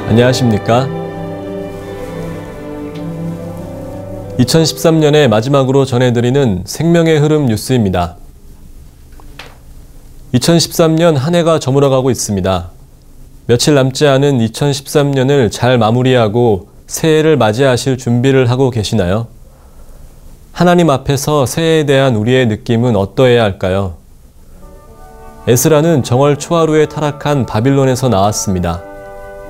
안녕하십니까? 2013년의 마지막으로 전해드리는 생명의 흐름 뉴스입니다. 2013년 한 해가 저물어가고 있습니다. 며칠 남지 않은 2013년을 잘 마무리하고 새해를 맞이하실 준비를 하고 계시나요? 하나님 앞에서 새해에 대한 우리의 느낌은 어떠해야 할까요? 에스라는 정월 초하루에 타락한 바빌론에서 나왔습니다.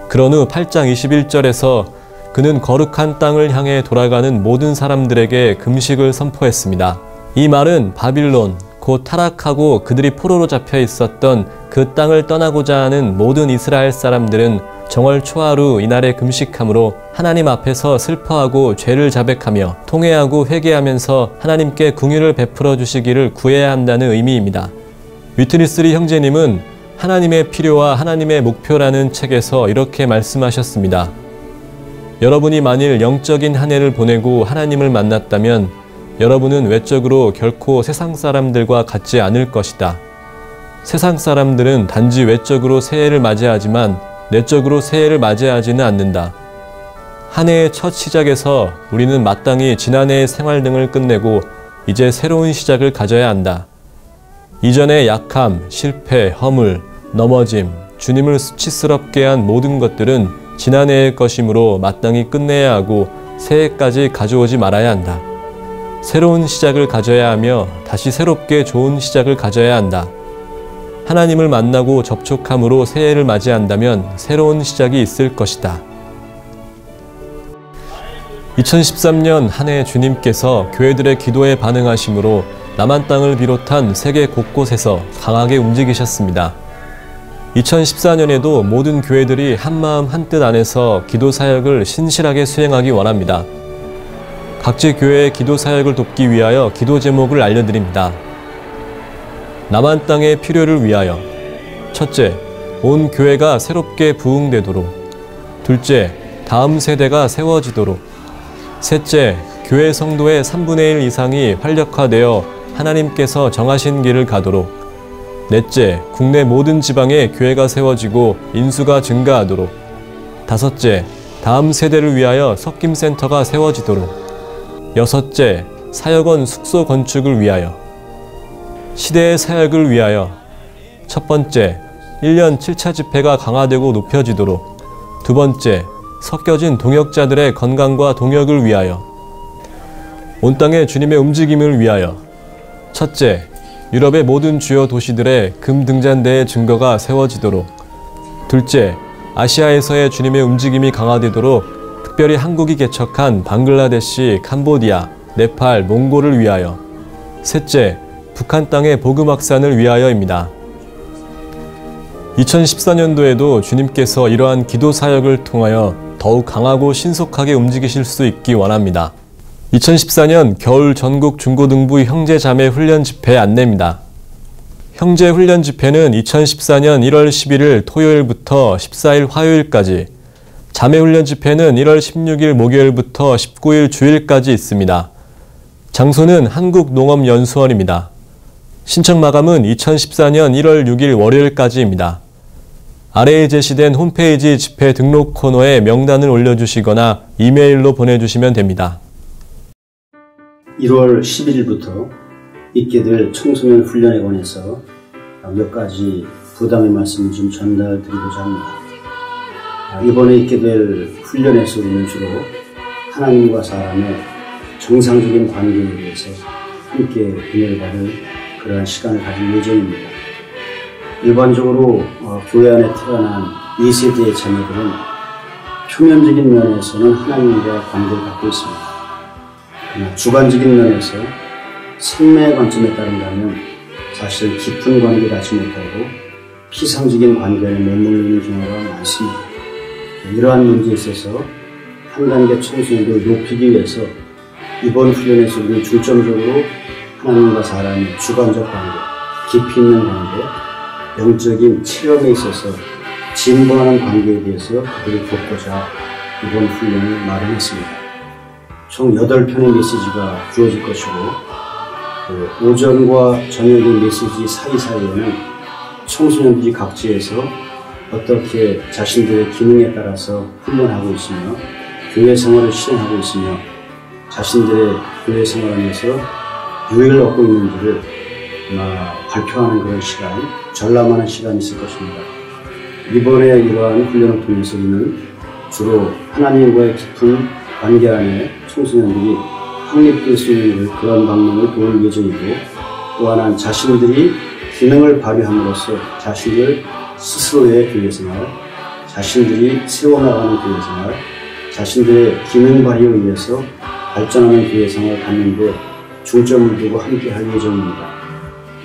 그런 후 8장 21절에서 그는 거룩한 땅을 향해 돌아가는 모든 사람들에게 금식을 선포했습니다. 이 말은 바빌론, 곧 타락하고 그들이 포로로 잡혀 있었던 그 땅을 떠나고자 하는 모든 이스라엘 사람들은 정월 초하루 이날에 금식함으로 하나님 앞에서 슬퍼하고 죄를 자백하며 통회하고 회개하면서 하나님께 긍휼을 베풀어 주시기를 구해야 한다는 의미입니다. 위트니스리 형제님은 하나님의 필요와 하나님의 목표라는 책에서 이렇게 말씀하셨습니다. 여러분이 만일 영적인 한 해를 보내고 하나님을 만났다면 여러분은 외적으로 결코 세상 사람들과 같지 않을 것이다. 세상 사람들은 단지 외적으로 새해를 맞이하지만 내적으로 새해를 맞이하지는 않는다. 한 해의 첫 시작에서 우리는 마땅히 지난해의 생활 등을 끝내고 이제 새로운 시작을 가져야 한다. 이전의 약함, 실패, 허물, 넘어짐, 주님을 수치스럽게 한 모든 것들은 지난해의 것이므로 마땅히 끝내야 하고 새해까지 가져오지 말아야 한다. 새로운 시작을 가져야 하며 다시 새롭게 좋은 시작을 가져야 한다. 하나님을 만나고 접촉함으로 새해를 맞이한다면 새로운 시작이 있을 것이다. 2013년 한 해 주님께서 교회들의 기도에 반응하심으로 남한 땅을 비롯한 세계 곳곳에서 강하게 움직이셨습니다. 2014년에도 모든 교회들이 한마음 한뜻 안에서 기도 사역을 신실하게 수행하기 원합니다. 각지 교회의 기도 사역을 돕기 위하여 기도 제목을 알려드립니다. 남한 땅의 필요를 위하여. 첫째, 온 교회가 새롭게 부흥되도록. 둘째, 다음 세대가 세워지도록. 셋째, 교회 성도의 3분의 1 이상이 활력화되어 하나님께서 정하신 길을 가도록. 넷째, 국내 모든 지방에 교회가 세워지고 인수가 증가하도록. 다섯째, 다음 세대를 위하여 석김센터가 세워지도록. 여섯째, 사역원 숙소 건축을 위하여. 시대의 사역을 위하여. 첫 번째, 1년 7차 집회가 강화되고 높여지도록. 두 번째, 섞여진 동역자들의 건강과 동역을 위하여. 온 땅의 주님의 움직임을 위하여. 첫째, 유럽의 모든 주요 도시들의 금등잔대의 증거가 세워지도록. 둘째, 아시아에서의 주님의 움직임이 강화되도록 특별히 한국이 개척한 방글라데시, 캄보디아, 네팔, 몽골을 위하여. 셋째, 북한 땅의 복음 확산을 위하여입니다. 2014년도에도 주님께서 이러한 기도 사역을 통하여 더욱 강하고 신속하게 움직이실 수 있기 원합니다. 2014년 겨울 전국 중고등부 형제자매 훈련 집회 안내입니다. 형제 훈련 집회는 2014년 1월 11일 토요일부터 14일 화요일까지, 자매 훈련 집회는 1월 16일 목요일부터 19일 주일까지 있습니다. 장소는 한국농업연수원입니다. 신청 마감은 2014년 1월 6일 월요일까지입니다. 아래에 제시된 홈페이지 집회 등록 코너에 명단을 올려주시거나 이메일로 보내주시면 됩니다. 1월 11일부터 있게 될 청소년 훈련에 관해서 몇 가지 부담의 말씀을 좀 전달드리고자 합니다. 이번에 있게 될 훈련에서 우리는 주로 하나님과 사람의 정상적인 관계에 대해서 함께 은혜를 받을 그러한 시간을 가질 예정입니다. 일반적으로 교회 안에 태어난 2세대의 자녀들은 표면적인 면에서는 하나님과 관계를 갖고 있습니다. 주관적인 면에서 생명의 관점에 따른다면 사실 깊은 관계를 갖지 못하고 피상적인 관계에 머무르는 경우가 많습니다. 이러한 문제에 있어서 한 단계 청소년들을 높이기 위해서 이번 훈련에서 우리는 중점적으로 하나님과 사람의 주관적 관계, 깊이 있는 관계, 영적인 체험에 있어서 진보하는 관계에 대해서 그들을 돕고자 이번 훈련을 마련했습니다. 총 8편의 메시지가 주어질 것이고 오전과 저녁의 메시지 사이사이에는 청소년들이 각지에서 어떻게 자신들의 기능에 따라서 훈련하고 있으며 교회 생활을 실행하고 있으며 자신들의 교회 생활 안에서 유익을 얻고 있는지를 발표하는 그런 시간, 전람하는 시간이 있을 것입니다. 이번에 이러한 훈련을 통해서 우리는 주로 하나님과의 깊은 관계 안에 청소년들이 확립될 수 있는 그런 방면을 도울 예정이고, 또 하나는 자신들이 기능을 발휘함으로써 자신들 스스로의 교회 생활, 자신들이 세워나가는 교회 생활, 자신들의 기능 발휘에 의해서 발전하는 교회 생활을 갖는 데 중점을 두고 함께 할 예정입니다.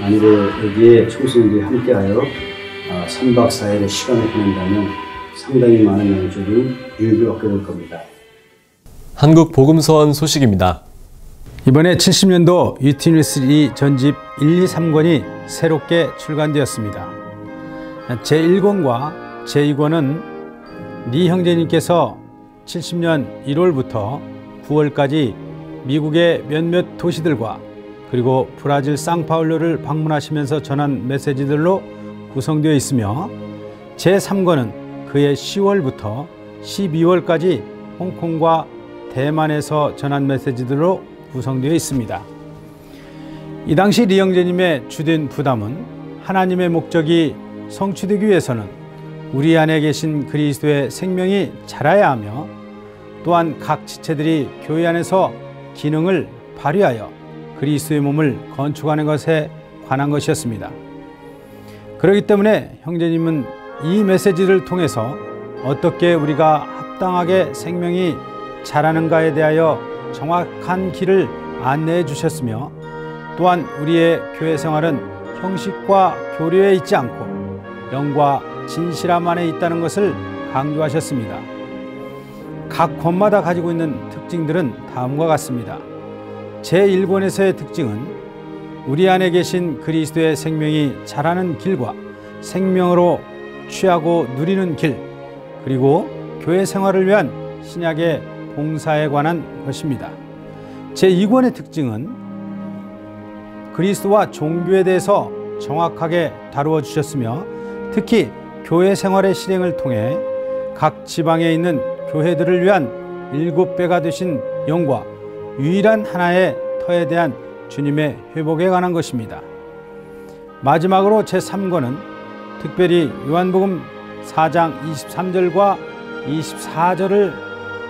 만일에 여기에 청소년들이 함께하여 3박 4일의 시간을 보낸다면 상당히 많은 영적인 유익을 얻게 될 겁니다. 한국 복음서원 소식입니다. 이번에 70년도 유티니스리 전집 1, 2, 3권이 새롭게 출간되었습니다. 제1권과 제2권은 리 형제님께서 70년 1월부터 9월까지 미국의 몇몇 도시들과 그리고 브라질 상파울루를 방문하시면서 전한 메시지들로 구성되어 있으며, 제3권은 그해 10월부터 12월까지 홍콩과 대만에서 전한 메시지들로 구성되어 있습니다. 이 당시 리 형제님의 주된 부담은 하나님의 목적이 성취되기 위해서는 우리 안에 계신 그리스도의 생명이 자라야 하며, 또한 각 지체들이 교회 안에서 기능을 발휘하여 그리스도의 몸을 건축하는 것에 관한 것이었습니다. 그렇기 때문에 형제님은 이 메시지를 통해서 어떻게 우리가 합당하게 생명이 자라는가에 대하여 정확한 길을 안내해 주셨으며, 또한 우리의 교회 생활은 형식과 교류에 있지 않고 영과 진실함 안에 있다는 것을 강조하셨습니다. 각 권마다 가지고 있는 특징들은 다음과 같습니다. 제1권에서의 특징은 우리 안에 계신 그리스도의 생명이 자라는 길과 생명으로 취하고 누리는 길, 그리고 교회 생활을 위한 신약의 봉사에 관한 것입니다. 제2권의 특징은 그리스도와 종교에 대해서 정확하게 다루어 주셨으며, 특히 교회 생활의 실행을 통해 각 지방에 있는 교회들을 위한 7배가 되신 영과 유일한 하나의 터에 대한 주님의 회복에 관한 것입니다. 마지막으로 제3권은 특별히 요한복음 4장 23절과 24절을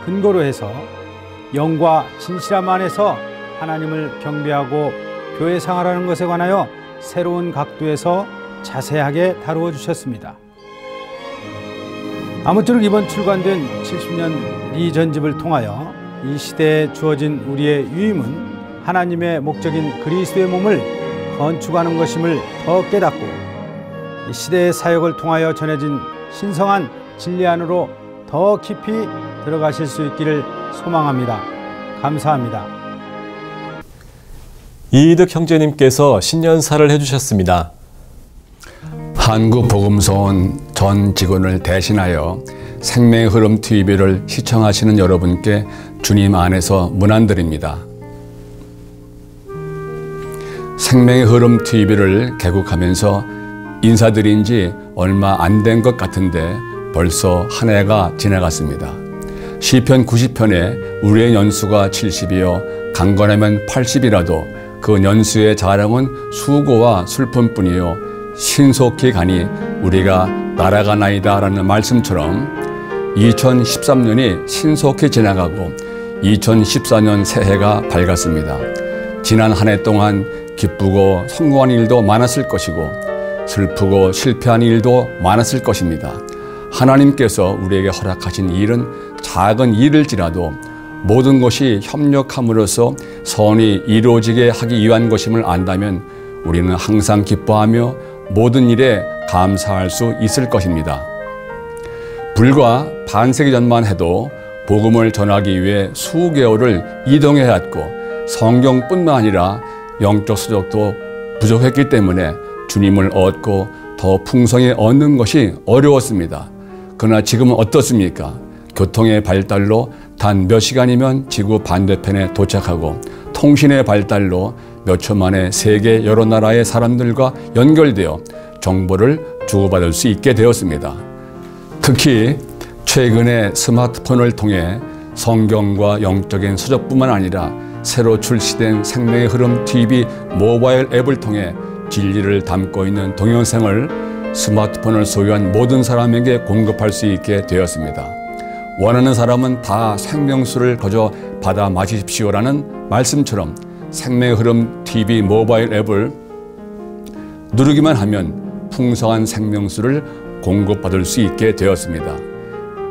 근거로 해서 영과 진실함 안에서 하나님을 경배하고 교회 생활하는 것에 관하여 새로운 각도에서 자세하게 다루어 주셨습니다. 아무쪼록 이번 출간된 70년 리 전집을 통하여 이 시대에 주어진 우리의 유임은 하나님의 목적인 그리스도의 몸을 건축하는 것임을 더 깨닫고, 이 시대의 사역을 통하여 전해진 신성한 진리 안으로 더 깊이 들어가실 수 있기를 소망합니다. 감사합니다. 이이득 형제님께서 신년사를 해주셨습니다. 한국복음서원 전 직원을 대신하여 생명의 흐름 TV를 시청하시는 여러분께 주님 안에서 문안드립니다. 생명의 흐름 TV를 개국하면서 인사드린 지 얼마 안 된 것 같은데 벌써 한 해가 지나갔습니다. 시편 90편에 우리의 연수가 70이요 강건하면 80이라도 그 연수의 자랑은 수고와 슬픔뿐이요 신속히 가니 우리가 날아가나이다 라는 말씀처럼 2013년이 신속히 지나가고 2014년 새해가 밝았습니다. 지난 한 해 동안 기쁘고 성공한 일도 많았을 것이고 슬프고 실패한 일도 많았을 것입니다. 하나님께서 우리에게 허락하신 일은 작은 일일지라도 모든 것이 협력함으로써 선이 이루어지게 하기 위한 것임을 안다면 우리는 항상 기뻐하며 모든 일에 감사할 수 있을 것입니다. 불과 반세기 전만 해도 복음을 전하기 위해 수개월을 이동해야 했고 성경뿐만 아니라 영적 서적도 부족했기 때문에 주님을 얻고 더 풍성히 얻는 것이 어려웠습니다. 그러나 지금은 어떻습니까? 교통의 발달로 단 몇 시간이면 지구 반대편에 도착하고 통신의 발달로 몇 초 만에 세계 여러 나라의 사람들과 연결되어 정보를 주고받을 수 있게 되었습니다. 특히 최근에 스마트폰을 통해 성경과 영적인 서적뿐만 아니라 새로 출시된 생명의 흐름 TV 모바일 앱을 통해 진리를 담고 있는 동영상을 스마트폰을 소유한 모든 사람에게 공급할 수 있게 되었습니다. 원하는 사람은 다 생명수를 거저 받아 마십시오라는 말씀처럼 생명의 흐름 TV 모바일 앱을 누르기만 하면 풍성한 생명수를 공급받을 수 있게 되었습니다.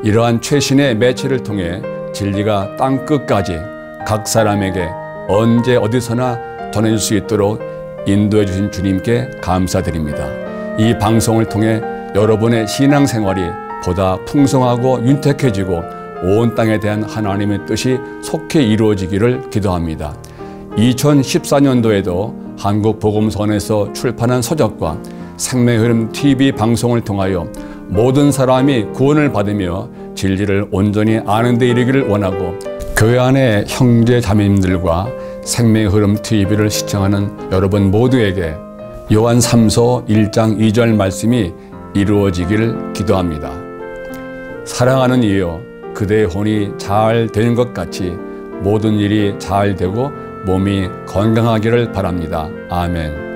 이러한 최신의 매체를 통해 진리가 땅끝까지 각 사람에게 언제 어디서나 전해질 수 있도록 인도해 주신 주님께 감사드립니다. 이 방송을 통해 여러분의 신앙생활이 보다 풍성하고 윤택해지고 온 땅에 대한 하나님의 뜻이 속히 이루어지기를 기도합니다. 2014년도에도 한국복음선에서 출판한 서적과 생명의 흐름 TV 방송을 통하여 모든 사람이 구원을 받으며 진리를 온전히 아는 데 이르기를 원하고 교회 안의 형제 자매님들과 생명의 흐름 TV를 시청하는 여러분 모두에게 요한 3서 1장 2절 말씀이 이루어지기를 기도합니다. 사랑하는 이여, 그대의 혼이 잘 되는 것 같이 모든 일이 잘 되고 몸이 건강하기를 바랍니다. 아멘.